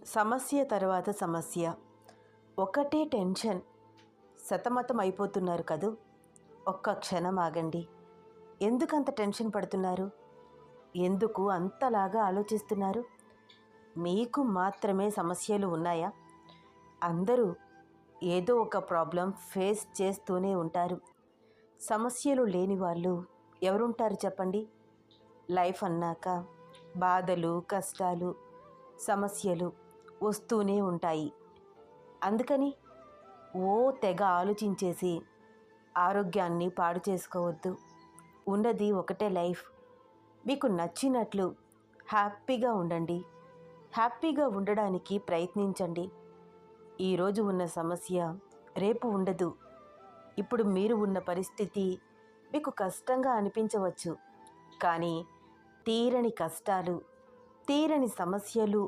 సమస్య తర్వాత సమస్య, ఒకటే టెన్షన్, సతమతం అయిపోతున్నారు కదూ. ఒక్క క్షణం ఆగండి. ఎందుకంత టెన్షన్ పడుతున్నారు? ఎందుకు అంతలాగా ఆలోచిస్తున్నారు? మీకు మాత్రమే సమస్యలు ఉన్నాయా? అందరూ ఏదో ఒక ప్రాబ్లం ఫేస్ చేస్తూనే ఉంటారు. సమస్యలు లేని వాళ్ళు ఎవరుంటారు చెప్పండి? లైఫ్ అన్నాక బాధలు, కష్టాలు, సమస్యలు వస్తూనే ఉంటాయి. అందుకని తెగ ఆలోచించేసి ఆరోగ్యాన్ని పాడు చేసుకోవద్దు. ఉన్నది ఒకటే లైఫ్. మీకు నచ్చినట్లు హ్యాపీగా ఉండండి. హ్యాపీగా ఉండడానికి ప్రయత్నించండి. ఈరోజు ఉన్న సమస్య రేపు ఉండదు. ఇప్పుడు మీరు ఉన్న పరిస్థితి మీకు కష్టంగా అనిపించవచ్చు, కానీ తీరని కష్టాలు, తీరని సమస్యలు